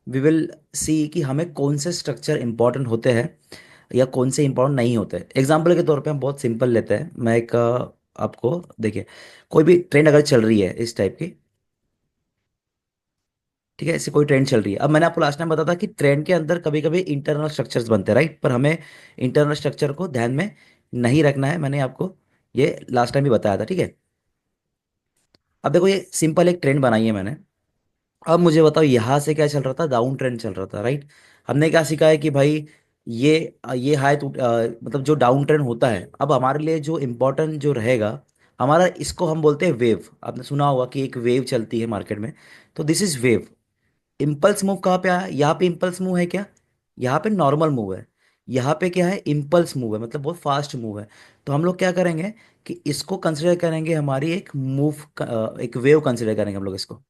We will see कि हमें कौन से स्ट्रक्चर इंपॉर्टेंट होते हैं या कौन से इंपॉर्टेंट नहीं होते। एग्जाम्पल के तौर पे हम बहुत सिंपल लेते हैं। मैं एक आपको देखिए, कोई भी ट्रेंड अगर चल रही है इस टाइप की, ठीक है, ऐसे कोई ट्रेंड चल रही है। अब मैंने आपको लास्ट टाइम बताया था कि ट्रेंड के अंदर कभी कभी इंटरनल स्ट्रक्चर्स बनते हैं, राइट, पर हमें इंटरनल स्ट्रक्चर को ध्यान में नहीं रखना है। मैंने आपको ये लास्ट टाइम भी बताया था, ठीक है। अब देखो, ये सिंपल एक ट्रेंड बनाई है मैंने। अब मुझे बताओ यहाँ से क्या चल रहा था, डाउन ट्रेंड चल रहा था, राइट। हमने क्या सीखा है कि भाई ये ये हाई मतलब जो डाउन ट्रेंड होता है, अब हमारे लिए जो इम्पोर्टेंट जो रहेगा हमारा, इसको हम बोलते हैं वेव। आपने सुना होगा कि एक वेव चलती है मार्केट में, तो this is wave. Impulse move कहाँ पे आया, यहाँ पे इम्पल्स मूव है क्या, यहाँ पे नॉर्मल मूव है। यहाँ पे क्या है, इम्पल्स मूव है, मतलब बहुत फास्ट मूव है। तो हम लोग क्या करेंगे कि इसको कंसिडर करेंगे हमारी एक मूव, एक वेव कंसिडर करेंगे हम लोग इसको।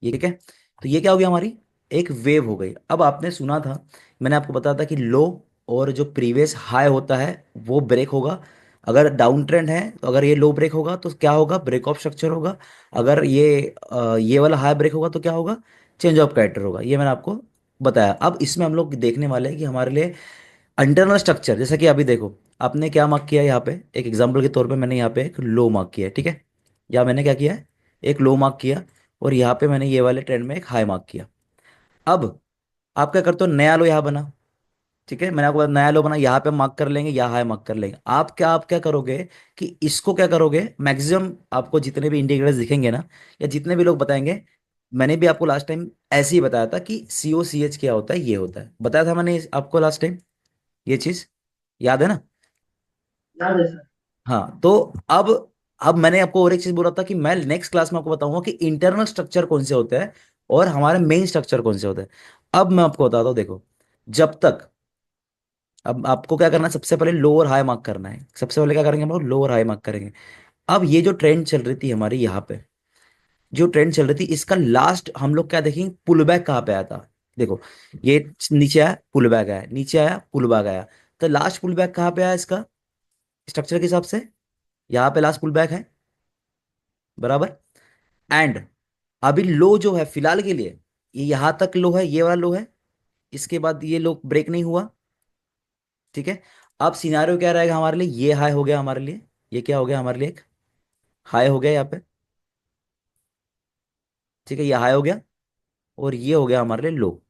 ये ठीक है। तो ये क्या हो गया, हमारी एक वेव हो गई। अब आपने सुना था, मैंने आपको बताया था कि लो और जो प्रीवियस हाई होता है वो ब्रेक होगा। अगर डाउन ट्रेंड है तो अगर ये लो ब्रेक होगा तो क्या होगा, ब्रेक ऑफ स्ट्रक्चर होगा। अगर ये वाला हाई ब्रेक होगा तो क्या होगा, चेंज ऑफ कैरेक्टर होगा। ये मैंने आपको बताया। अब इसमें हम लोग देखने वाले हैं कि हमारे लिए इंटरनल स्ट्रक्चर, जैसा कि अभी देखो, आपने क्या मार्क किया है यहाँ पे, एक एग्जांपल के तौर पे मैंने यहाँ पे एक लो मार्क किया है, ठीक है। या मैंने क्या किया है, एक लो मार्क किया, और यहाँ पे मैंने ये वाले ट्रेंड में एक हाई मार्क किया। अब आप क्या करते हो, नया लो यहाँ बना, ठीक है। मैंने आपको बताया, नया लो बना, यहाँ पे मार्क कर लेंगे, यहाँ हाई मार्क कर लेंगे। आप क्या करोगे कि इसको क्या करोगे, मैक्सिमम आपको जितने भी इंडिकेटर्स दिखेंगे ना, या जितने भी लोग बताएंगे, मैंने भी आपको लास्ट टाइम ऐसे ही बताया था कि COCH क्या होता है, ये होता है, बताया था मैंने आपको लास्ट टाइम, ये चीज याद है ना। याद है सर। हाँ, तो अब मैंने आपको और एक चीज बोला था कि मैं नेक्स्ट क्लास में आपको बताऊंगा कि इंटरनल स्ट्रक्चर कौन से होते हैं और हमारे मेन स्ट्रक्चर कौन से होते हैं। अब मैं आपको बताता हूँ, देखो, जब तक, अब आपको क्या करना है, सबसे पहले लोअर हाई मार्क करना है। सबसे पहले क्या करेंगे हम लोग, लोअर हाई मार्क करेंगे। अब ये जो ट्रेंड चल रही थी हमारी यहाँ पे, जो ट्रेंड चल रही थी, इसका लास्ट हम लोग क्या देखेंगे, पुल बैक कहाँ पे आया था। देखो, ये नीचे आया, पुल बैक आया, नीचे आया, पुल बैक आया। तो लास्ट पुल बैक कहाँ पे आया इसका, स्ट्रक्चर के हिसाब से यहाँ पे लास्ट पुल बैक है, बराबर। एंड अभी लो जो है फिलहाल के लिए, ये यहां तक लो है, ये वाला लो है, इसके बाद ये लो ब्रेक नहीं हुआ, ठीक है। अब सिनारियो क्या रहेगा हमारे लिए, ये हाई हो गया हमारे लिए, ये क्या हो गया हमारे लिए, एक हाई हो गया यहाँ पे, ठीक है, ये हाई हो गया, और ये हो गया हमारे लिए लो,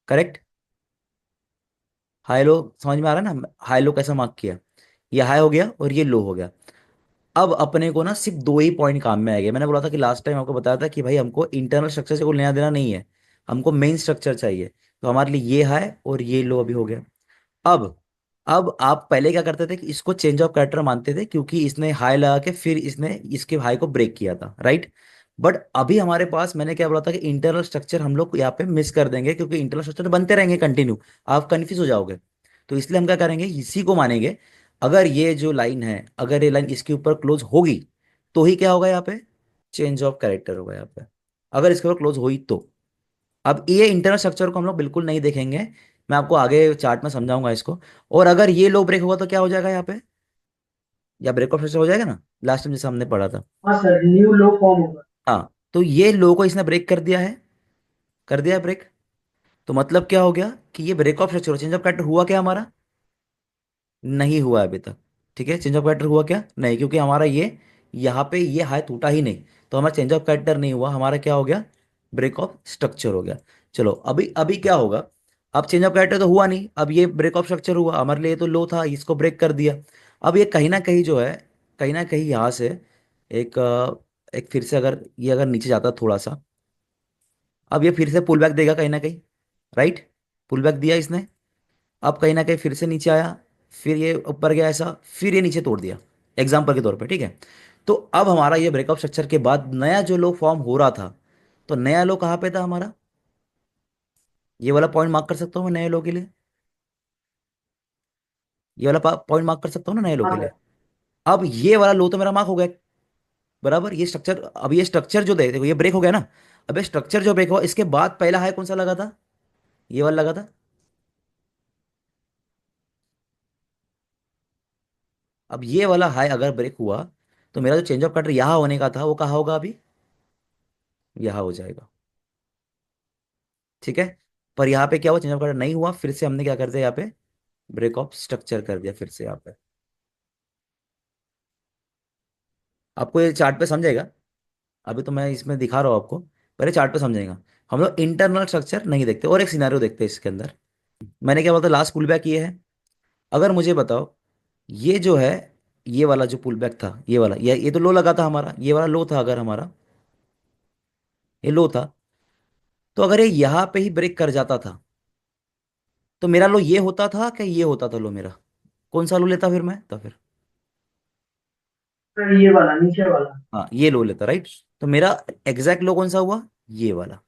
करेक्ट। हाई लो समझ में आ रहा है ना, हाई लो कैसा मार्क किया, ये हाई हो गया और ये लो हो गया। अब अपने को ना सिर्फ दो ही पॉइंट काम में आएंगे। मैंने बोला था कि लास्ट टाइम आपको बताया था कि भाई हमको इंटरनल स्ट्रक्चर से कोई लेना देना नहीं है, हमको मेन स्ट्रक्चर चाहिए। तो हमारे लिए ये हाई और ये लो अभी हो गया। अब अब आप पहले क्या करते थे कि इसको चेंज ऑफ कैरेक्टर मानते थे, क्योंकि इसने हाई लगा के फिर इसने इसके हाई को ब्रेक किया था, राइट। बट अभी हमारे पास, मैंने क्या बोला था कि इंटरनल स्ट्रक्चर हम लोग यहाँ पे मिस कर देंगे, क्योंकि इंटरनल स्ट्रक्चर तो बनते रहेंगे कंटिन्यू, आप कंफ्यूज हो जाओगे। तो इसलिए हम क्या करेंगे, इसी को मानेंगे। अगर ये जो लाइन है, अगर ये लाइन इसके ऊपर क्लोज होगी, तो ही क्या होगा यहाँ पे, चेंज ऑफ कैरेक्टर होगा यहाँ पे, अगर इसके ऊपर क्लोज हुई तो। अब ये इंटरनल स्ट्रक्चर को हम लोग बिल्कुल नहीं देखेंगे, मैं आपको आगे चार्ट में समझाऊंगा इसको। और अगर ये लो ब्रेक होगा तो क्या हो जाएगा यहाँ पे, या ब्रेक ऑफ स्ट्रक्चर हो जाएगा ना, लास्ट टाइम जैसे हमने पढ़ा था। हाँ सर, न्यू लो फॉर्म होगा। हाँ, तो ये लो को इसने ब्रेक कर दिया है, कर दिया है ब्रेक। तो मतलब क्या हो गया कि ये break of structure, change of character हुआ क्या हमारा, नहीं हुआ है अभी तक, ठीक है। चेंज ऑफ कैरेक्टर हुआ क्या, नहीं, क्योंकि हमारा ये यहाँ पे ये हाई टूटा ही नहीं, तो हमारा चेंज ऑफ कैरेक्टर नहीं हुआ, हमारा क्या हो गया, ब्रेक ऑफ स्ट्रक्चर हो गया। चलो, अभी अभी क्या होगा, अब चेंज ऑफ कैरेक्टर तो हुआ नहीं, अब ये ब्रेक ऑफ स्ट्रक्चर हुआ, हमारे लिए तो लो था, इसको ब्रेक कर दिया। अब ये कहीं ना कहीं जो है, कहीं ना कहीं यहाँ से एक एक फिर से अगर ये अगर नीचे जाता थोड़ा सा, अब ये फिर से पुल बैक देगा कहीं ना कहीं, राइट। पुल बैक दिया इसने, अब कहीं ना कहीं फिर से नीचे आया, फिर ये ऊपर गया ऐसा, फिर ये नीचे तोड़ दिया, एग्जाम्पल के तौर पे, ठीक है। तो अब हमारा ये ब्रेकअप स्ट्रक्चर के बाद नया जो लो फॉर्म हो रहा था, तो नया लो कहाँ पे था हमारा, ये वाला पॉइंट मार्क कर सकता हूँ मैं नए लो के लिए, ये वाला पॉइंट मार्क कर सकता हूँ ना नए लो हाँ के लिए। सर। अब ये वाला लो तो मेरा मार्क हो गया, बराबर। ये स्ट्रक्चर, अब ये स्ट्रक्चर जो देखो ये ब्रेक हो गया ना, अब ये स्ट्रक्चर जो ब्रेक हुआ, इसके बाद पहला हाई कौन सा लगा था, ये वाला लगा था। अब ये वाला हाई अगर ब्रेक हुआ, तो मेरा जो चेंज ऑफ कटर यहाँ होने का था वो कहाँ होगा अभी, यहाँ हो जाएगा। ठीक है। पर यहाँ पे क्या हुआ, चेंज ऑफ कैरेक्टर नहीं हुआ, फिर से हमने क्या कर दिया यहाँ पे, ब्रेक ऑफ स्ट्रक्चर कर दिया फिर से यहाँ पे। आपको ये चार्ट पे समझेगा, अभी तो मैं इसमें दिखा रहा हूँ आपको, पहले चार्ट पे समझेगा। हम लोग इंटरनल स्ट्रक्चर नहीं देखते, और एक सिनेरियो देखते हैं इसके अंदर। मैंने क्या बोला, लास्ट पुल बैक ये है। अगर मुझे बताओ, ये जो है, ये वाला जो पुल बैक था, ये वाला, ये तो लो लगा था हमारा, ये वाला लो था अगर हमारा, ये लो था, तो अगर ये यहाँ पे ही ब्रेक कर जाता था, तो मेरा लो ये होता था कि ये होता था लो मेरा, कौन सा लो लेता फिर मैं, तो फिर सर ये वाला नीचे वाला। हाँ ये लो लेता, राइट। तो मेरा एग्जैक्ट लो कौन सा हुआ, ये वाला।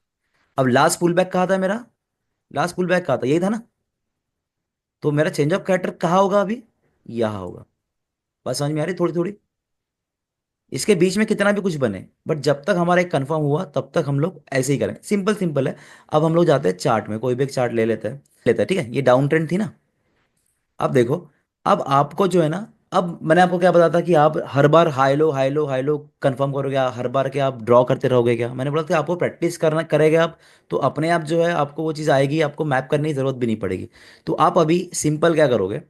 अब लास्ट पुल बैक कहा था मेरा, लास्ट पुल बैक कहा था, यही था ना। तो मेरा चेंज ऑफ कैरेक्टर कहाँ होगा अभी, यहाँ होगा। बात समझ में आ रही थोड़ी थोड़ी। इसके बीच में कितना भी कुछ बने, बट जब तक हमारा एक कंफर्म हुआ तब तक हम लोग ऐसे ही करें, सिंपल सिंपल है। अब हम लोग जाते हैं चार्ट में, कोई भी एक चार्ट ले लेते हैं, ठीक है। ये डाउन ट्रेंड थी ना। अब देखो, अब आपको जो है ना, अब मैंने आपको क्या बताया था कि आप हर बार high low high low high low confirm करोगे, हर बार के आप ड्रॉ करते रहोगे क्या, मैंने बोला था आपको प्रैक्टिस करना करेंगे आप, तो अपने आप जो है आपको वो चीज़ आएगी, आपको मैप करने की जरूरत भी नहीं पड़ेगी। तो आप अभी सिंपल क्या करोगे,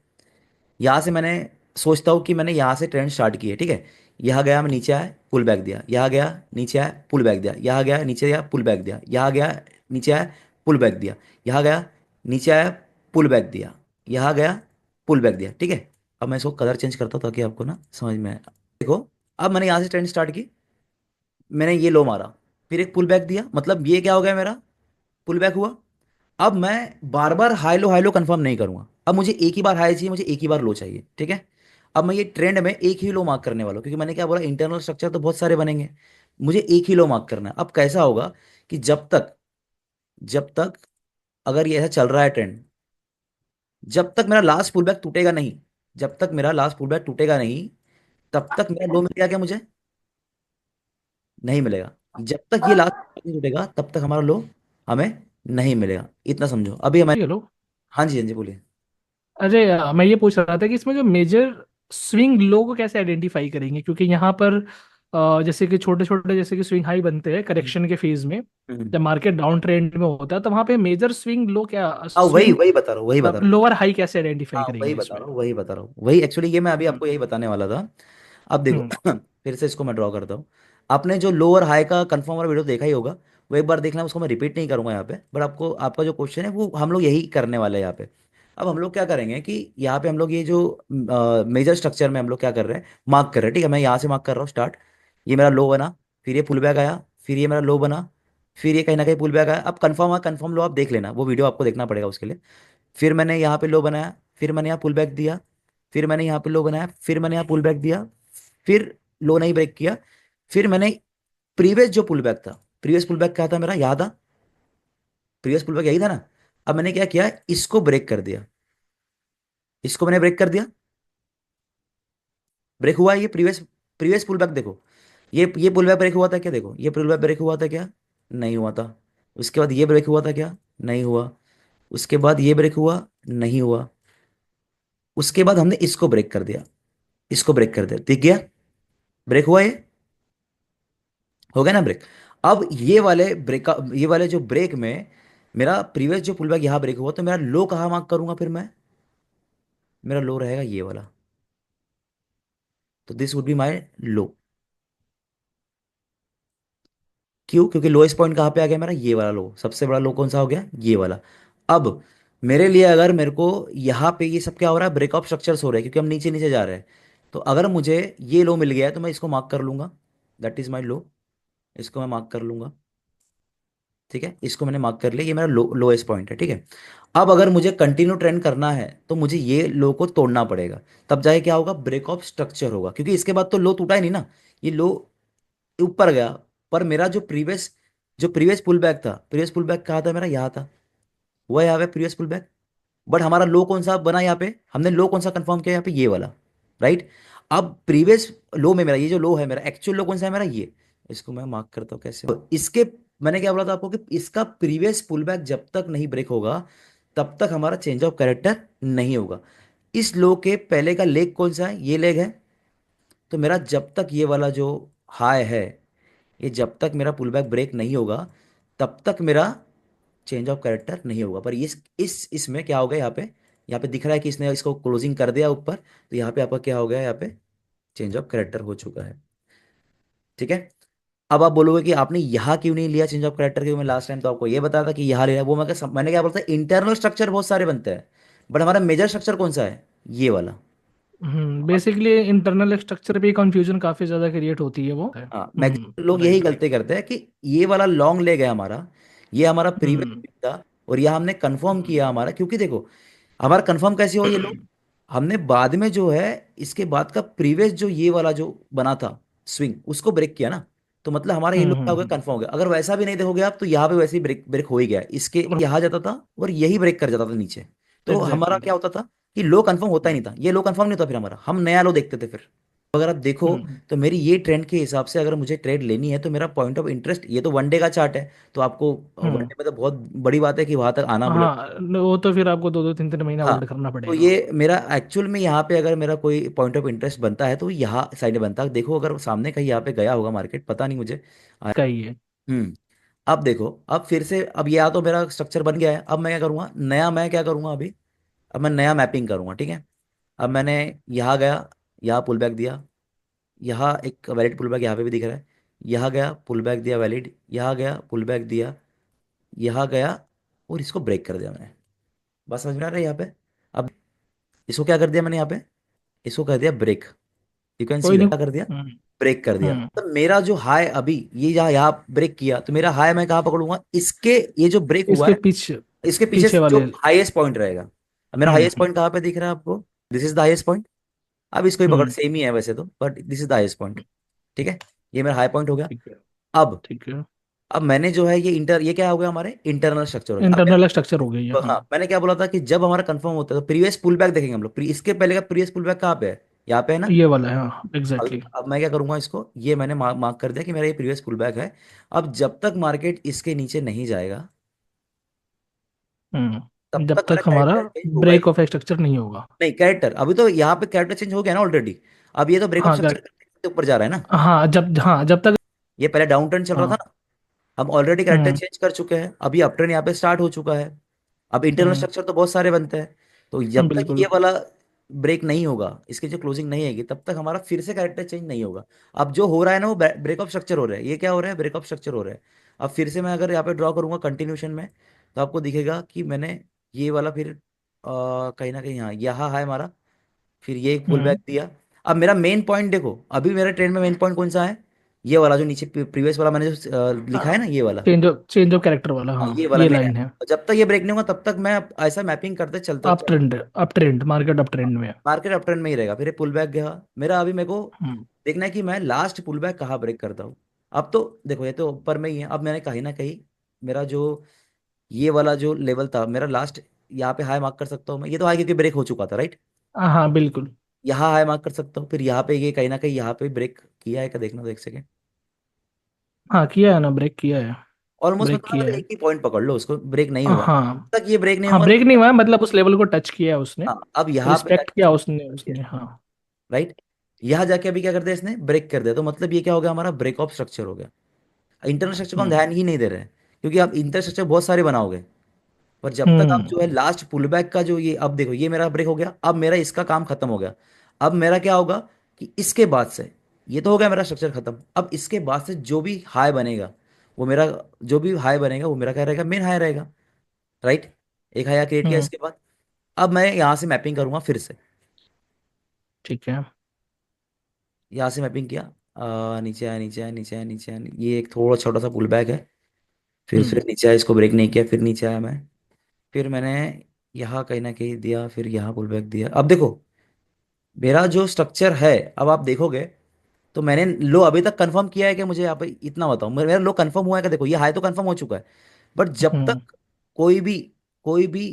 यहाँ से मैंने सोचता हूँ कि मैंने यहाँ से ट्रेंड स्टार्ट की है, ठीक है। यहाँ गया, मैं नीचे आया पुल बैक दिया, यहाँ गया नीचे आया पुल बैक दिया, यहाँ गया नीचे गया पुल बैक दिया, यहाँ गया नीचे आया पुल बैक दिया, यहाँ गया नीचे आया पुल बैक दिया, यहाँ गया पुल बैक दिया, ठीक है। अब मैं इसको कलर चेंज करता हूँ ताकि आपको ना समझ में आए। देखो, अब मैंने यहाँ से ट्रेंड स्टार्ट की, मैंने ये लो मारा, फिर एक पुल बैक दिया, मतलब ये क्या हो गया मेरा, पुल बैक हुआ। अब मैं बार बार हाई लो कंफर्म नहीं करूंगा, अब मुझे एक ही बार हाई चाहिए, मुझे एक ही बार लो चाहिए, ठीक है। अब मैं ये ट्रेंड में एक ही लो मार्क करने वाला हूं, क्योंकि मैंने क्या बोला, इंटरनल स्ट्रक्चर तो बहुत सारे बनेंगे, मुझे एक ही लो मार्क करना है। अब कैसा होगा कि जब तक अगर ये ऐसा चल रहा है ट्रेंड, जब तक मेरा लास्ट पुल बैक टूटेगा नहीं, जब तक मेरा लास्ट पुल बैक टूटेगा नहीं, तब तक मेरा लो मिलेगा क्या मुझे, नहीं मिलेगा। जब तक ये लास्ट नहीं टूटेगा तब तक हमारा लो हमें नहीं मिलेगा, इतना समझो अभी हमें। हेलो। हाँ जी, हाँ जी, बोलिए। अरे मैं ये पूछ रहा था कि इसमें जो मेजर स्विंग लो को कैसे आइडेंटिफाई करेंगे, क्योंकि यहाँ पर जैसे कि छोटे छोटे जैसे कि स्विंग हाई बनते हैं करेक्शन के फेज में, हम्म। जब मार्केट डाउन ट्रेंड में होता है तो वहाँ पे मेजर स्विंग लो क्या, हाँ, वही स्विंग वही बता रहा हूँ, वही बता रहा हूँ। लोअर हाई कैसे हाँ, आइडेंटिफाई वही करेंगे बता इसमें? रहा हूँ, वही बता रहा हूँ, वही एक्चुअली ये मैं अभी हम्म। आपको यही बताने वाला था। अब देखो, हम्म। फिर से इसको मैं ड्रॉ करता हूँ। आपने जो लोअर हाई का कंफर्म वाला वीडियो देखा ही होगा, वो एक बार देखना, उसको मैं रिपीट नहीं करूंगा यहाँ पे, बट आपको आपका जो क्वेश्चन है वो हम लोग यही करने वाले हैं यहाँ पे। अब हम लोग क्या करेंगे कि यहाँ पे हम लोग ये जो मेजर स्ट्रक्चर में हम लोग क्या कर रहे हैं, मार्क कर रहे हैं, ठीक है। मैं यहाँ से मार्क कर रहा हूँ स्टार्ट, ये मेरा लो बना, फिर ये पुल बैक आया, फिर ये मेरा लो बना, फिर ये कहीं ना कहीं पुल बैक आया। अब कंफर्म है, कंफर्म लो आप देख लेना, वो वीडियो आपको देखना पड़ेगा उसके लिए। फिर मैंने यहाँ पे लो बनाया, फिर मैंने यहाँ पुल बैक दिया, फिर मैंने यहाँ पे लो बनाया, फिर मैंने यहाँ पुल बैक दिया, फिर लो नहीं ब्रेक किया, फिर मैंने प्रीवियस जो पुल बैक था, प्रीवियस पुल बैक क्या था मेरा, याद था, प्रीवियस पुल बैक यही था ना। अब मैंने क्या किया, इसको ब्रेक कर दिया, इसको मैंने ब्रेक कर दिया, ब्रेक हुआ ये प्रीवियस, प्रीवियस पुल बैक देखो, ये पुल बैक ब्रेक हुआ था क्या, देखो ये पुल बैक ब्रेक हुआ था क्या, नहीं हुआ था। उसके बाद ये ब्रेक हुआ था क्या, नहीं हुआ। उसके बाद ये ब्रेक हुआ, नहीं हुआ। उसके बाद हमने इसको ब्रेक कर दिया, इसको ब्रेक कर दिया, दिख गया, ब्रेक हुआ ये, हो गया ना ब्रेक। अब ये वाले जो ब्रेक में मेरा प्रीवियस जो पुल बैक यहाँ ब्रेक हुआ, तो मेरा लो कहाँ मार्क करूंगा फिर मैं, मेरा लो रहेगा ये वाला, तो दिस वुड बी माई लो। क्यों, क्योंकि लोएस्ट पॉइंट कहाँ पे आ गया मेरा, ये वाला लो, सबसे बड़ा लो कौन सा हो गया, ये वाला। अब मेरे लिए अगर मेरे को यहाँ पे ये सब क्या हो रहा है, ब्रेकअप स्ट्रक्चर्स हो रहे हैं, क्योंकि हम नीचे नीचे जा रहे हैं। तो अगर मुझे ये लो मिल गया है तो मैं इसको मार्क कर लूंगा, दैट इज माई लो, इसको मैं मार्क कर लूंगा, ठीक है। इसको मैंने मार्क कर लिया, ये मेरा लोएस्ट पॉइंट है, ठीक है। अब अगर मुझे कंटिन्यू ट्रेंड करना है तो मुझे ये लो को तोड़ना पड़ेगा, तब जाके क्या होगा, ब्रेक ऑफ स्ट्रक्चर होगा, क्योंकि इसके बाद तो लो टूटा ही नहीं ना, ये लो ऊपर गया। पर मेरा जो प्रीवियस पुल बैक था, प्रीवियस पुल बैक कहाँ था मेरा, यहाँ था, हुआ यहाँ पे प्रीवियस पुल बैक। बट हमारा लो कौन सा बना यहाँ पे, हमने लो कौन सा कंफर्म किया यहाँ पे, ये वाला, राइट। अब प्रीवियस लो में मेरा ये जो लो है, मेरा एक्चुअल लो कौन सा है मेरा, ये, इसको मैं मार्क करता हूँ कैसे, तो इसके, मैंने क्या बोला था आपको कि इसका प्रीवियस पुल बैक जब तक नहीं ब्रेक होगा तब तक हमारा चेंज ऑफ कैरेक्टर नहीं होगा। इस लो के पहले का लेग कौन सा है, ये लेग है। तो मेरा जब तक ये वाला जो हाई है, ये जब तक मेरा पुल बैक ब्रेक नहीं होगा तब तक मेरा चेंज ऑफ कैरेक्टर नहीं होगा। पर इस इसमें क्या हो गया, यहाँ पे दिख रहा है कि इसने इसको क्लोजिंग कर दिया ऊपर, तो यहाँ पे आपका क्या हो गया, यहाँ पे चेंज ऑफ कैरेक्टर हो चुका है। ठीक है। अब आप बोलोगे कि आपने यहाँ क्यों नहीं लिया चेंज ऑफ कैरेक्टर, क्यों? मैं लास्ट टाइम तो आपको ये बताया था कि यहाँ लिया। वो मैंने क्या बोलता है, इंटरनल स्ट्रक्चर बहुत सारे बनते हैं, बट हमारा मेजर स्ट्रक्चर कौन सा है, ये वाला। बेसिकली इंटरनल स्ट्रक्चर पे कंफ्यूजन काफी ज्यादा क्रिएट होती है वो है। हाँ, मैक्सिमम लोग यही राइट। गलती करते हैं कि ये वाला लॉन्ग लेग है हमारा, ये हमारा हम्म प्रीवियस था, और यह हमने कंफर्म किया हमारा, क्योंकि देखो हमारा कंफर्म कैसे हो ये लोग, हमने बाद में जो है इसके बाद का प्रीवियस जो ये वाला जो बना था स्विंग, उसको ब्रेक किया ना, तो मतलब हमारा ये लोग क्या हो गया, हम्म। कंफर्म हो गया। अगर वैसा भी नहीं देखोगे आप, तो यहाँ पे वैसे ही ब्रेक ब्रेक हो ही गया, इसके यहाँ जाता था और यही ब्रेक कर जाता था नीचे। तो हमारा एग्जैक्टली। क्या होता था कि लो कंफर्म होता ही नहीं था, ये लो कंफर्म नहीं होता, फिर हमारा हम नया लो देखते थे फिर। अगर आप देखो, हम्म तो मेरी ये ट्रेंड के हिसाब से अगर मुझे ट्रेड लेनी है, तो मेरा पॉइंट ऑफ इंटरेस्ट, ये तो वनडे का चार्ट है, तो आपको हम्म। वनडे में तो बहुत बड़ी बात है कि वहां तक आना बोले। हाँ, वो तो फिर आपको 2-2 3-3 महीना हाँ, होल्ड करना तो पड़ेगा। ये मेरा एक्चुअल में यहाँ पे अगर मेरा कोई पॉइंट ऑफ इंटरेस्ट बनता है तो यहाँ साइड में बनता है। देखो अगर सामने कहीं यहाँ पे गया होगा मार्केट, पता नहीं मुझे। का ही है। हम्म। अब देखो, अब फिर से, अब ये तो मेरा स्ट्रक्चर बन गया है, अब मैं क्या करूँगा नया, मैं क्या करूँगा अभी, अब मैं नया मैपिंग करूँगा, ठीक है। अब मैंने यहाँ गया, यहाँ पुल बैक दिया, यहाँ एक वैलिड पुल बैक यहाँ पे भी दिख रहा है, यहाँ गया पुल बैक दिया वैलिड, यहाँ गया पुल बैक दिया, यहाँ गया, और इसको ब्रेक कर दिया मैंने। बस समझ में आ रहा है यहाँ पे। अब इसको क्या कर दिया मैंने यहाँ पे, इसको कर दिया ब्रेक। यू कैन सी कोई दैट, नहीं। क्या कर दिया, हम्म ब्रेक कर दिया। हम्म। तो मेरा जो हाई अभी, ये जहाँ यहाँ ब्रेक किया, तो मेरा हाई मैं कहाँ पकड़ूंगा, इसके, ये जो ब्रेक हुआ इसके है पीछे, इसके पीछे पीछे जो वाले। हाईएस्ट पॉइंट रहेगा। अब मेरा हाईएस्ट हम्म पॉइंट कहाँ पे दिख रहा है आपको, this is the highest point. अब इसको ही पकड़, हम्म। सेम ही है वैसे तो, but this is the highest point. ठीक है, ये मेरा हाई पॉइंट हो गया। ठीक है। अब ठीक है। अब मैंने जो है ये क्या हो गया, हमारे इंटरनल स्ट्रक्चर हो गया। अब इंटरनल स्ट्रक्चर हो गई है, हाँ, हाँ। मैंने क्या बोला था कि जब हमारा कंफर्म होता है तो प्रीवियस पुल बैक देखेंगे हम लोग। इसके पहले का प्रीवियस पुल बैक कहाँ पे है, यहाँ पे है ना। ये वाला है, हाँ एग्जैक्टली। अब मैं क्या करूंगा, इसको ये मैंने मार्क कर दिया कि मेरा ये प्रीवियस पुल बैक है। अब जब तक मार्केट इसके नीचे नहीं जाएगा, तब जब तक तक मेरा हमारा कैरेक्टर चेंज होगा ही ब्रेक नहीं। ऑफ स्ट्रक्चर नहीं होगा। नहीं, कैरेक्टर अभी तो यहाँ पे कैरेक्टर चेंज हो गया ना ऑलरेडी। अब ये तो ब्रेकअप हाँ स्ट्रक्चर करेक्ट। के ऊपर जा रहा है ना। हाँ जब तक। ये पहले डाउन ट्रेंड चल रहा था हाँ। ना, हम ऑलरेडी कैरेक्टर हम्म चेंज कर चुके हैं, अभी अप ट्रेंड यहाँ पे स्टार्ट हो चुका है। अब इंटरनल हम्म। स्ट्रक्चर तो बहुत सारे बनते हैं, तो जब तक ये बिल्कुल। वाला ब्रेक नहीं होगा, इसकी जो क्लोजिंग नहीं आएगी, तब तक हमारा फिर से कैरेक्टर चेंज नहीं होगा। अब जो हो रहा है ना, वो ब्रेकअप स्ट्रक्चर हो रहा है। ये क्या हो रहा है, ब्रेकअप स्ट्रक्चर हो रहा है। अब फिर से मैं अगर यहाँ पे ड्रॉ करूंगा कंटिन्यूशन में, तो आपको दिखेगा कि मैंने ये वाला फिर कहीं ना कहीं, हाँ यहाँ है हमारा, फिर ये एक पुल बैक हम्म। दिया। अब मेरा मेन पॉइंट देखो, अभी मेरे ट्रेंड में मेन पॉइंट कौन सा है, ये वाला जो नीचे प्रीवियस वाला मैंने जो लिखा है ना, ये वाला। चेंज ऑफ कैरेक्टर वाला, हाँ, हाँ ये वाला ये मेन है। लाइन है। जब तक ये ब्रेक नहीं होगा तब तक मैं ऐसा मैपिंग करते चलता up trend, up trend, market up trend में है। मार्केट अप ट्रेंड में ही रहेगा। फिर ये पुल बैक गया मेरा, अभी मेरे को हम्म देखना है कि मैं लास्ट पुल बैक कहाँ ब्रेक करता हूँ। अब तो देखो, ये तो ऊपर में ही है। अब मैंने कहीं ना कहीं मेरा जो ये वाला जो लेवल था मेरा लास्ट, यहाँ पे हाई मार्क कर सकता हूँ मैं, ये तो हाई क्योंकि ब्रेक हो चुका था, राइट। हाँ बिल्कुल। यहाँ हाई मार्क कर सकता हूँ, फिर यहाँ पे ये कहीं ना कहीं यहाँ पे ब्रेक किया है क्या, देखना तो एक सेकेंड। हाँ किया है ना, ब्रेक किया है। ऑलमोस्ट ब्रेक मतलब किया अगर है। एक ही पॉइंट पकड़ लो, उसको ब्रेक नहीं हुआ हाँ। तक, ये ब्रेक नहीं हाँ होगा ब्रेक तब नहीं तक। हुआ है, मतलब उस लेवल को टच किया है उसने। हाँ, अब यहाँ पे रिस्पेक्ट जाके किया इसने उसने ब्रेक किया, उसने, हाँ। राइट। यहाँ जाके अभी क्या कर दिया इसने, ब्रेक कर दिया, तो मतलब ये क्या हो गया, हमारा ब्रेक ऑफ स्ट्रक्चर हो गया। इंटरनल स्ट्रक्चर को हम हम्म ध्यान ही नहीं दे रहे हैं, क्योंकि आप इंटर स्ट्रक्चर बहुत सारे बनाओगे, पर जब तक आप हम्म जो है लास्ट पुल बैक का जो ये, अब देखो ये मेरा ब्रेक हो गया, अब मेरा इसका काम खत्म हो गया। अब मेरा क्या होगा कि इसके बाद से, ये तो हो गया मेरा स्ट्रक्चर खत्म, अब इसके बाद से जो भी हाई बनेगा, वो मेरा, जो भी हाई बनेगा वो मेरा क्या रहेगा, मेन हाई रहेगा, राइट। एक हाई क्रिएट किया हम्म। इसके बाद, अब मैं यहाँ से मैपिंग करूंगा फिर से, ठीक है। यहाँ से मैपिंग किया, नीचे आया, नीचे आया, नीचे आया, नीचे आया, ये एक थोड़ा छोटा सा पुल बैक है, फिर हम्म नीचे आया, इसको ब्रेक नहीं किया, फिर नीचे आया मैं, फिर मैंने यहाँ कहीं ना कहीं दिया, फिर यहाँ पुल बैक दिया। अब देखो मेरा जो स्ट्रक्चर है, अब आप देखोगे, तो मैंने लो अभी तक कंफर्म किया है कि मुझे यहाँ पे इतना बताओ, मेरा लो कंफर्म हुआ है कि देखो ये हाई तो कंफर्म हो चुका है, बट जब हम्म। तक कोई भी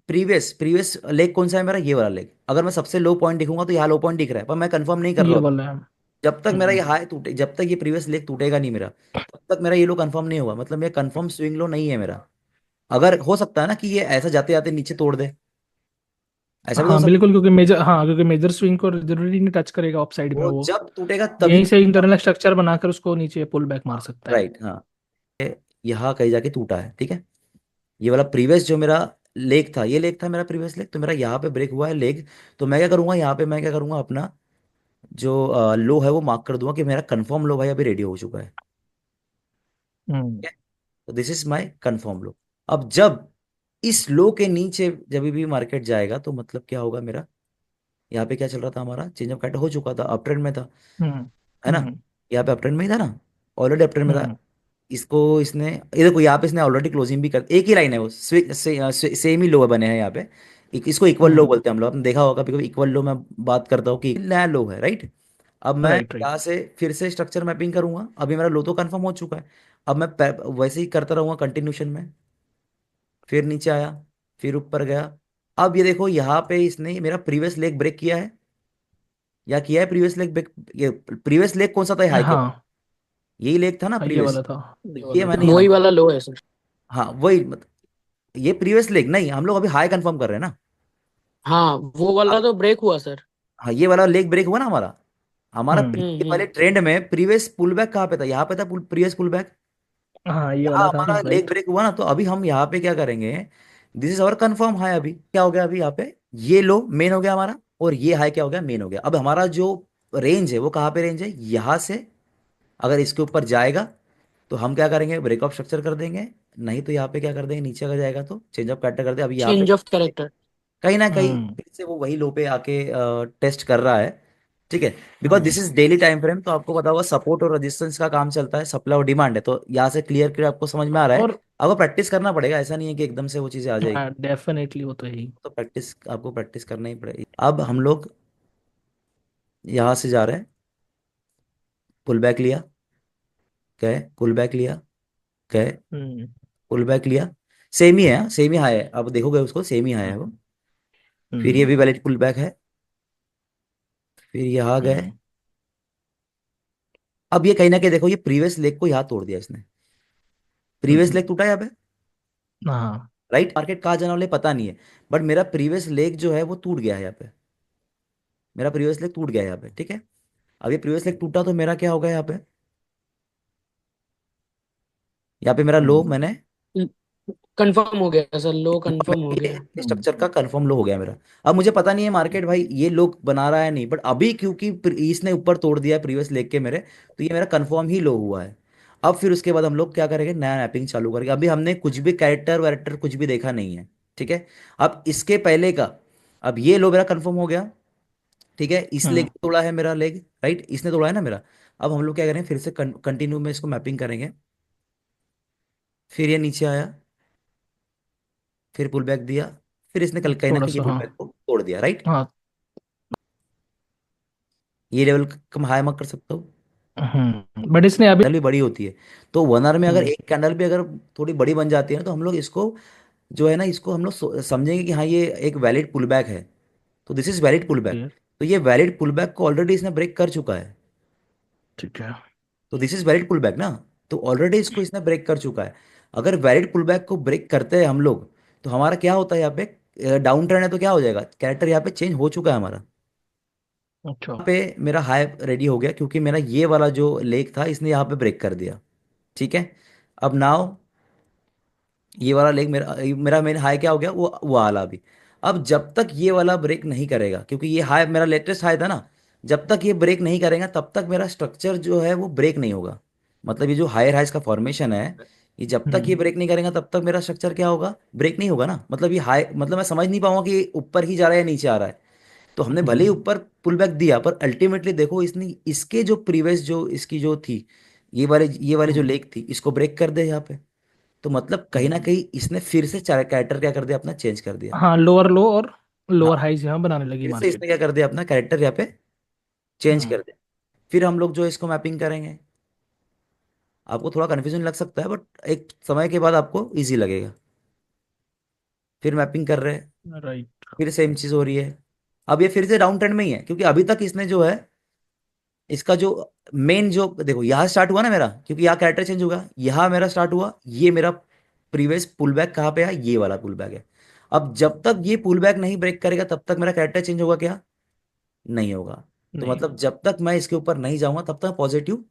प्रीवियस प्रीवियस लेग कौन सा है मेरा, ये वाला लेग, अगर मैं सबसे लो पॉइंट दिखूंगा तो यहाँ लो पॉइंट दिख रहा है, पर मैं कंफर्म नहीं कर रहा ये हूँ। वाला है। जब तक मेरा ये हम्म। हाई टूटे, जब तक ये प्रीवियस लेग टूटेगा नहीं मेरा, तब तक मेरा ये लो कंफर्म नहीं होगा, मतलब ये कंफर्म स्विंग लो नहीं है मेरा। अगर हो सकता है ना कि ये ऐसा जाते जाते नीचे तोड़ दे, ऐसा भी तो हो हाँ सकता बिल्कुल, क्योंकि मेजर स्विंग को जरूरी नहीं टच करेगा ऑफ साइड है। में वो वो। जब टूटेगा तभी यहीं से टूटेगा। इंटरनल स्ट्रक्चर बनाकर उसको नीचे पुल बैक मार सकता है। राइट, हाँ। ये यहाँ कहीं जाके टूटा है, ठीक है। ये वाला प्रीवियस जो मेरा लेग था, ये लेग था मेरा प्रीवियस लेग, तो मेरा यहाँ पे ब्रेक हुआ है लेग। तो मैं क्या करूंगा, यहाँ पे मैं क्या करूंगा, अपना जो लो है वो मार्क कर दूंगा कि मेरा कंफर्म लो भाई अभी रेडी हो चुका है। हम्म। ठीक है? तो दिस इज माय कंफर्म लो। अब जब इस लो के नीचे जब भी मार्केट जाएगा तो मतलब क्या होगा मेरा, यहाँ पे क्या चल रहा था, हमारा चेंज ऑफ कैरेक्टर हो चुका था, अप ट्रेंड में था, हम्म। है ना। हम्म। यहाँ पे अप ट्रेंड में ही था ना, ऑलरेडी अप ट्रेंड में था। हम्म। इसको इसने, ये देखो यहाँ पे इसने ऑलरेडी क्लोजिंग भी कर, एक ही लाइन है वो, सेम ही लो बने हैं यहाँ पे। इसको इक्वल लो हम्म। बोलते हैं हम लोग, आपने देखा होगा कभी कभी इक्वल लो में बात करता हूँ कि नया लो है, राइट। अब मैं राइट राइट। यहाँ से फिर से स्ट्रक्चर मैपिंग करूंगा, अभी मेरा लो तो कंफर्म हो चुका है। अब मैं वैसे ही करता रहूंगा कंटिन्यूशन में। फिर नीचे आया, फिर ऊपर गया। अब ये देखो यहाँ पे इसने मेरा प्रीवियस लेग ब्रेक किया है, या किया है प्रीवियस लेग ब्रेक। ये प्रीवियस लेग कौन सा था हाई के बाद, हाँ यही लेग था ना ये प्रीवियस। वाला था। ये मैंने यहाँ वही पे, वाला लो है सर। हाँ वही ये प्रीवियस लेग नहीं, हम लोग अभी हाई कंफर्म कर रहे हैं ना। हाँ वो वाला अब तो ब्रेक हुआ सर। हाँ, ये वाला लेग ब्रेक हुआ ना हमारा। हमारा हम्म। ये वाले ट्रेंड में प्रीवियस पुल बैक कहाँ पे था, यहाँ पे था प्रीवियस पुल बैक। हाँ ये यहाँ वाला था हमारा लेग राइट। ब्रेक हुआ ना, तो अभी हम यहाँ पे क्या करेंगे, this is our confirm high. अभी क्या हो गया, अभी यहाँ पे ये लो मेन हो गया हमारा, और ये हाई क्या हो गया, मेन हो गया। अब हमारा जो रेंज है वो कहाँ पे रेंज है, यहाँ से अगर इसके ऊपर जाएगा तो हम क्या करेंगे, ब्रेकअप स्ट्रक्चर कर देंगे। नहीं तो यहाँ पे क्या कर देंगे, नीचे अगर जाएगा तो चेंज ऑफ कैरेक्टर कर दे। अभी यहाँ पे चेंज ऑफ कैरेक्टर। कहीं ना कहीं हम्म। फिर से वो वही लो पे आके टेस्ट कर रहा है। ठीक है, because hmm. This is daily time frame, तो आपको पता होगा सपोर्ट और रेजिस्टेंस का काम चलता है, सप्लाई और डिमांड है। तो यहाँ से क्लियर क्लियर आपको समझ में आ रहा है। और आपको प्रैक्टिस करना पड़ेगा, ऐसा नहीं है कि एकदम से वो चीज़ें आ जाएगी। डेफिनेटली वो तो है ही। तो प्रैक्टिस, आपको प्रैक्टिस करना ही पड़ेगी। अब हम लोग यहाँ से जा रहे हैं, पुल बैक लिया, गए, पुल बैक लिया, गए, हम्म। पुल बैक लिया। सेम ही है, सेम ही हाई है, अब देखोगे उसको सेम ही हाई है वो। फिर ये हम्म। भी वैलिड पुल बैक है। फिर यहाँ गए। हम्म। अब ये कहीं ना कहीं देखो, ये प्रीवियस लेग को यहाँ तोड़ दिया इसने। प्रीवियस हम्म। लेग टूटा यहाँ पे, हाँ। राइट। मार्केट कहाँ जाने वाले पता नहीं है, बट मेरा प्रीवियस लेग जो है वो टूट गया है यहाँ पे। मेरा प्रीवियस लेग टूट गया है यहाँ पे, ठीक है। अब ये प्रीवियस लेग टूटा तो मेरा क्या होगा यहाँ पे, यहाँ पे मेरा लो हम्म। मैंने, कंफर्म हो गया सर, लो कंफर्म हो गया। ये हम्म। स्ट्रक्चर का कंफर्म लो हो गया मेरा। अब मुझे पता नहीं है मार्केट भाई ये लोग बना रहा है नहीं, बट अभी क्योंकि इसने ऊपर तोड़ दिया है प्रीवियस लेग के मेरे, तो ये मेरा कंफर्म ही लो हुआ है। अब फिर उसके बाद हम लोग क्या करेंगे, नया मैपिंग चालू करेंगे। अभी हमने कुछ भी कैरेक्टर वैरेक्टर कुछ भी देखा नहीं है, ठीक है। अब इसके पहले का, अब ये लो मेरा कंफर्म हो गया, ठीक है। इस लेग हम्म। तोड़ा है मेरा लेग, राइट, इसने तोड़ा है ना मेरा। अब हम लोग क्या करेंगे, फिर से कंटिन्यू में इसको मैपिंग करेंगे। फिर ये नीचे आया, फिर पुल बैक दिया, फिर इसने कल कहीं ना थोड़ा कहीं ये सा पुल हाँ। बैक को तोड़ दिया, राइट। हाँ। ये लेवल कम हाई मत कर सकते हो, बट इसने अभी। कैंडल भी बड़ी होती है। तो 1 आवर में अगर हम्म। एक कैंडल भी अगर थोड़ी बड़ी बन जाती है ना, तो हम लोग इसको जो है ना, इसको हम लोग समझेंगे कि हाँ ये एक वैलिड पुल बैक है। तो this is valid pull back. Okay. तो ये वैलिड पुल बैक को ऑलरेडी इसने ब्रेक कर चुका है। ठीक है। तो this is valid pull back ना, तो ऑलरेडी इसको इसने ब्रेक कर चुका है। अगर वैलिड पुल बैक को ब्रेक करते हैं हम लोग, तो हमारा क्या होता है यहाँ पे, डाउन ट्रेंड है तो क्या हो जाएगा, कैरेक्टर यहाँ पे चेंज हो चुका है हमारा। अच्छा। यहाँ पे मेरा हाई रेडी हो गया, क्योंकि मेरा ये वाला जो लेग था इसने यहाँ पे ब्रेक कर दिया, ठीक है। अब नाउ ये वाला लेग मेरा मेरा मेन हाई क्या हो गया, वो वाला भी। अब जब तक ये वाला ब्रेक नहीं करेगा, क्योंकि ये हाई मेरा लेटेस्ट हाई था ना, जब तक ये ब्रेक नहीं करेगा तब तक मेरा स्ट्रक्चर जो है वो ब्रेक नहीं होगा। मतलब ये जो हायर हाइज का फॉर्मेशन है, ये जब तक ये हम्म। ब्रेक नहीं करेगा तब तक मेरा स्ट्रक्चर क्या होगा, ब्रेक नहीं होगा ना। मतलब ये हाई, मतलब मैं समझ नहीं पाऊंगा कि ये ऊपर ही जा रहा है या नीचे आ रहा है। तो हमने भले ही हम्म। ऊपर पुल बैक दिया, पर अल्टीमेटली देखो इसने इसके जो प्रीवियस जो इसकी जो थी, ये वाले जो हम्म। लेग थी इसको ब्रेक कर दे यहाँ पे। तो मतलब कहीं ना हम्म। कहीं इसने फिर से कैरेक्टर क्या कर दिया, अपना चेंज कर दिया। हाँ लोअर लो और हाँ, लोअर हाइज यहाँ बनाने लगी फिर से मार्केट। इसने क्या कर दिया, अपना कैरेक्टर यहाँ पे चेंज हम्म। कर दिया। फिर हम लोग जो इसको मैपिंग करेंगे, आपको थोड़ा कन्फ्यूजन लग सकता है, बट एक समय के बाद आपको इजी लगेगा। फिर मैपिंग कर रहे हैं, राइट। फिर सेम चीज हो रही है। अब ये फिर से डाउन ट्रेंड में ही है, क्योंकि अभी तक इसने जो है, इसका जो मेन जो देखो यहाँ स्टार्ट हुआ ना मेरा, क्योंकि यहाँ कैरेक्टर चेंज होगा, यहाँ मेरा स्टार्ट हुआ, ये मेरा प्रीवियस पुल बैक कहाँ पे है, ये वाला पुल बैक है। अब जब तक ये पुल बैक नहीं ब्रेक करेगा तब तक मेरा कैरेक्टर चेंज होगा क्या? नहीं होगा। तो नहीं। मतलब जब तक मैं इसके ऊपर नहीं जाऊंगा तब तक पॉजिटिव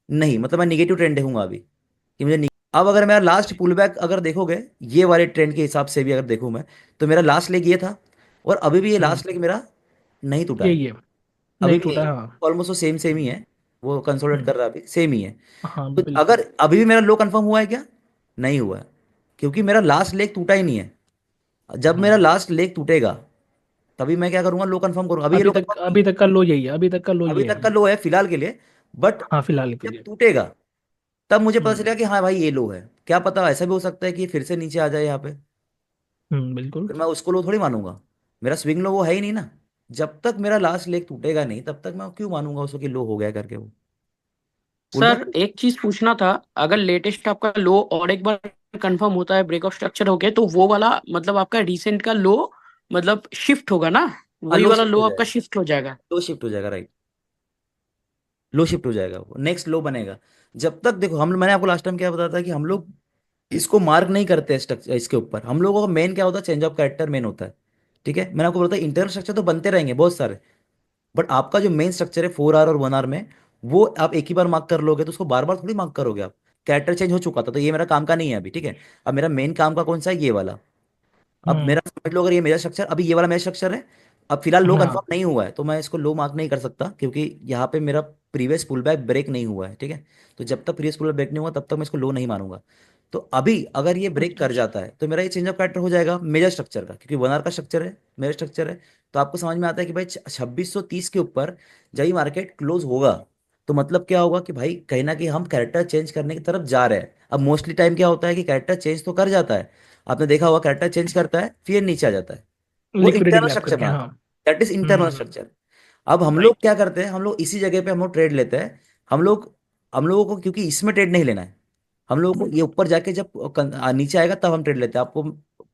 नहीं, मतलब मैं निगेटिव ट्रेंड देखूंगा अभी कि अब अगर मेरा लास्ट पुल बैक अगर देखोगे, ये वाले ट्रेंड के हिसाब से भी अगर देखूं मैं, तो मेरा लास्ट लेग ये था, और अभी भी ये हम्म। लास्ट लेग मेरा नहीं टूटा है। यही है। अभी नहीं भी टूटा यही है, है, हाँ। ऑलमोस्ट तो सेम सेम ही है, वो कंसोलिडेट हम्म। कर रहा है अभी सेम ही है। हाँ तो बिल्कुल। अगर अभी भी मेरा लो कंफर्म हुआ है क्या? नहीं हुआ है, क्योंकि मेरा लास्ट लेग टूटा ही नहीं है। जब मेरा हम्म। लास्ट लेग टूटेगा तभी मैं क्या करूंगा, लो कंफर्म करूंगा। अभी ये लो कंफर्म नहीं अभी है, तक का लो यही है, अभी तक का लो अभी ये है। तक का लो है फिलहाल के लिए। बट हाँ फिलहाल के जब लिए। टूटेगा तब मुझे पता हम्म। चलेगा कि हाँ भाई ये लो है। क्या पता ऐसा भी हो सकता है कि ये फिर से नीचे आ जाए यहाँ पे, बिल्कुल। फिर मैं उसको लो थोड़ी मानूंगा। मेरा स्विंग लो वो है ही नहीं ना। जब तक मेरा लास्ट लेग टूटेगा नहीं तब तक मैं क्यों मानूंगा उसको कि लो हो गया करके वो पुल सर बैक। एक चीज पूछना था, अगर लेटेस्ट आपका लो और एक बार कंफर्म होता है ब्रेक ऑफ स्ट्रक्चर हो गया, तो वो वाला मतलब आपका रिसेंट का लो मतलब शिफ्ट होगा ना, हाँ वही लो वाला शिफ्ट लो हो आपका जाएगा, शिफ्ट हो जाएगा। लो शिफ्ट हो जाएगा राइट। लो शिफ्ट हो जाएगा, वो नेक्स्ट लो बनेगा। जब तक देखो हम, मैंने आपको लास्ट टाइम क्या बताया था कि हम लोग इसको मार्क नहीं करते स्ट्रक्चर, इसके ऊपर हम लोगों का मेन क्या होता है, चेंज ऑफ कैरेक्टर मेन होता है। ठीक है, मैंने आपको बताया इंटरनल स्ट्रक्चर तो बनते रहेंगे बहुत सारे, बट आपका जो मेन स्ट्रक्चर है 4 आर और 1 आर में, वो आप एक ही बार मार्क कर लोगे तो उसको बार बार थोड़ी मार्क करोगे आप। कैरेक्टर चेंज हो चुका था तो ये मेरा काम का नहीं है अभी, ठीक है। अब मेरा मेन काम का कौन सा है, ये वाला। अब हम्म। मेरा समझ लो, अगर ये मेरा स्ट्रक्चर अभी ये वाला मेरा स्ट्रक्चर है, अब फिलहाल लो हाँ। कंफर्म नहीं हुआ है तो मैं इसको लो मार्क नहीं कर सकता, क्योंकि यहाँ पे मेरा प्रीवियस पुल बैक ब्रेक नहीं हुआ है, ठीक है। तो जब तक प्रीवियस पुल बैक ब्रेक नहीं हुआ तब तक मैं इसको लो नहीं मानूंगा। तो अभी अगर ये ब्रेक अच्छा कर अच्छा। जाता है तो मेरा ये चेंज ऑफ कैरेक्टर हो जाएगा मेजर स्ट्रक्चर का, क्योंकि 1 आर का स्ट्रक्चर है, मेजर स्ट्रक्चर है। तो आपको समझ में आता है कि भाई 2630 के ऊपर जब ये मार्केट क्लोज होगा तो मतलब क्या होगा कि भाई कहीं ना कहीं हम कैरेक्टर चेंज करने की तरफ जा रहे हैं। अब मोस्टली टाइम क्या होता है कि कैरेक्टर चेंज तो कर जाता है, आपने देखा होगा कैरेक्टर चेंज करता है फिर नीचे आ जाता है, वो लिक्विडिटी इंटरनल ग्रैब स्ट्रक्चर करके, बनाता हाँ। है। That is internal structure. अब हम लोग राइट। क्या करते हैं, हम लोग इसी जगह पे हम लोग ट्रेड लेते हैं। हम लोग, हम लोगों को क्योंकि इसमें ट्रेड नहीं लेना है, हम लोगों को ये ऊपर जाके जब नीचे आएगा तब हम ट्रेड लेते हैं आपको।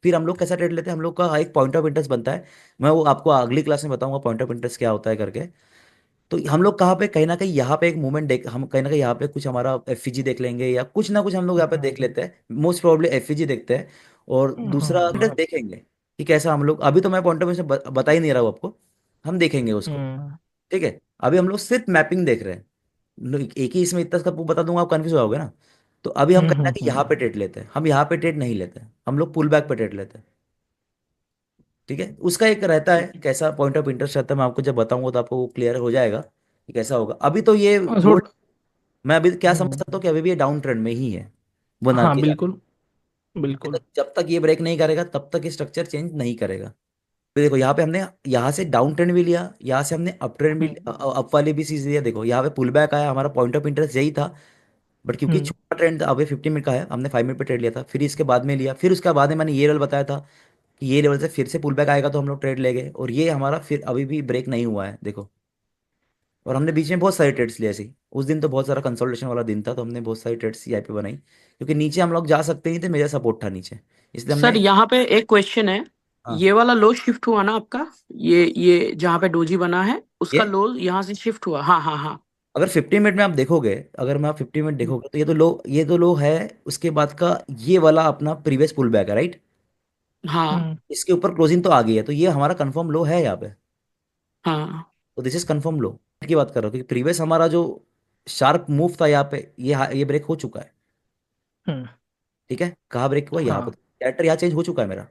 फिर हम लोग कैसा ट्रेड लेते हैं, हम लोग का एक पॉइंट ऑफ इंटरेस्ट बनता है। मैं वो आपको अगली क्लास में बताऊंगा पॉइंट ऑफ इंटरेस्ट क्या होता है करके। तो हम लोग कहाँ पे, कहीं ना कहीं यहाँ पे एक मूवमेंट देख, हम कहीं ना कहीं यहाँ पे कुछ हमारा एफईजी देख लेंगे या कुछ ना कुछ हम लोग यहाँ पे देख लेते हैं, मोस्ट प्रोबेबली एफईजी देखते हैं। और दूसरा हाँ। देखेंगे कि कैसा हम लोग, अभी तो मैं पॉइंट ऑफ व्यू से बता ही नहीं रहा हूँ आपको, हम देखेंगे उसको। हम्म। ठीक है, अभी हम लोग सिर्फ मैपिंग देख रहे हैं। एक ही इसमें इतना सब बता दूंगा आप कंफ्यूज हो जाओगे ना। तो अभी हम कहीं ना कि यहाँ हम्म। पे ट्रेड लेते हैं, हम यहाँ पे ट्रेड नहीं लेते हैं, हम लोग पुल बैक पे ट्रेड लेते हैं। ठीक है, उसका एक रहता है कैसा पॉइंट ऑफ इंटरेस्ट रहता है, मैं आपको जब बताऊंगा तो आपको वो क्लियर हो जाएगा कि कैसा होगा। अभी तो ये गोल्ड, थोड़ा। मैं अभी क्या समझ हम्म। सकता हूँ कि अभी भी ये डाउन ट्रेंड में ही है, बना हाँ के जा रहा बिल्कुल। बिल्कुल। है। जब तक ये ब्रेक नहीं करेगा तब तक ये स्ट्रक्चर चेंज नहीं करेगा। तो देखो यहाँ पे हमने, यहाँ से डाउन ट्रेंड भी लिया, यहाँ से हमने अप ट्रेंड भी, हम्म। अप वाली भी चीज लिया। देखो यहाँ पे पुल बैक आया, हमारा पॉइंट ऑफ इंटरेस्ट यही था। बट क्योंकि हम्म। छोटा ट्रेंड अभी 15 मिनट का है, हमने 5 मिनट पे ट्रेड लिया था, फिर इसके बाद में लिया, फिर उसके बाद में मैंने ये लेवल बताया था कि ये लेवल से फिर से पुल बैक आएगा तो हम लोग ट्रेड ले गए, और ये हमारा फिर अभी भी ब्रेक नहीं हुआ है देखो। और हमने बीच में बहुत सारे ट्रेड्स लिए ऐसे, उस दिन तो बहुत सारा कंसोलिडेशन वाला दिन था तो हमने बहुत सारी ट्रेड्स यहाँ पे बनाई, क्योंकि नीचे हम लोग जा सकते नहीं थे, मेरा सपोर्ट था नीचे, इसलिए सर हमने। यहाँ पे एक क्वेश्चन है, हाँ, ये वाला लो शिफ्ट हुआ ना आपका, ये जहाँ पे डोजी बना है उसका ये लो यहाँ से शिफ्ट हुआ, हाँ हाँ हाँ। अगर 50 मिनट में आप देखोगे, अगर मैं 50 मिनट हम्म। देखोगे तो ये तो लो है। उसके बाद का ये वाला अपना प्रीवियस पुल बैक है राइट, हाँ इसके ऊपर क्लोजिंग तो आ गई है, तो ये हमारा कंफर्म लो है यहाँ पे। हाँ। तो दिस इज कंफर्म लो की बात कर रहा हूँ, क्योंकि प्रीवियस हमारा जो शार्प मूव था यहाँ पे, ये ब्रेक हो चुका है। हम्म। ठीक है, कहाँ ब्रेक हुआ, यहाँ पे हाँ। कैरेक्टर यहाँ चेंज हो चुका है मेरा,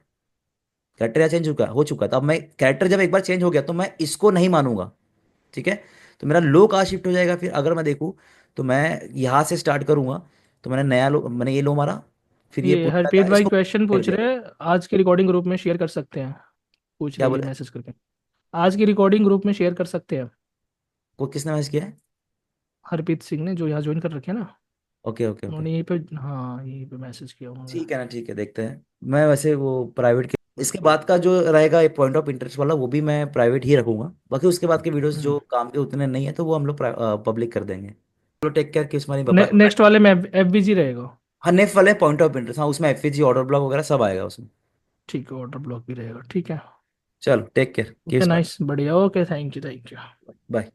कैरेक्टर यहाँ चेंज हो चुका है। तो अब मैं कैरेक्टर जब एक बार चेंज हो गया तो मैं इसको नहीं मानूंगा। ठीक है, तो मेरा लो कहाँ शिफ्ट हो जाएगा फिर अगर मैं देखूँ, तो मैं यहाँ से स्टार्ट करूंगा। तो मैंने नया लो, मैंने ये लो मारा, फिर ये ये पुल बैक हरप्रीत आया, भाई इसको क्वेश्चन कर पूछ दिया। रहे हैं, आज की रिकॉर्डिंग ग्रुप में शेयर कर सकते हैं? पूछ क्या रही है बोले, मैसेज करके। आज की रिकॉर्डिंग ग्रुप में शेयर कर सकते हैं? को किसने मैसेज किया है? हरप्रीत सिंह ने, जो यहाँ ज्वाइन कर रखे हैं ना, ओके ओके ओके, उन्होंने यहीं पे, हाँ यहीं पे मैसेज किया उन्होंने। ठीक है ना, ठीक है देखते हैं। मैं वैसे वो प्राइवेट के इसके बाद का जो रहेगा ये पॉइंट ऑफ इंटरेस्ट वाला, वो भी मैं प्राइवेट ही रखूंगा। बाकी उसके बाद के वीडियोस हम्म। जो काम के उतने नहीं है तो वो हम लोग पब्लिक कर देंगे। चलो टेक केयर, किस मानी बाय। नेक्स्ट वाले में एफबीजी रहेगा। हाँ नेफ वाले पॉइंट ऑफ इंटरेस्ट, हाँ उसमें एफईजी ऑर्डर ब्लॉक वगैरह सब आएगा उसमें। ठीक है, ऑर्डर ब्लॉक भी रहेगा, ठीक है। चलो take care, okay kiss nice, बढ़िया, okay, thank you, thank you. Bye.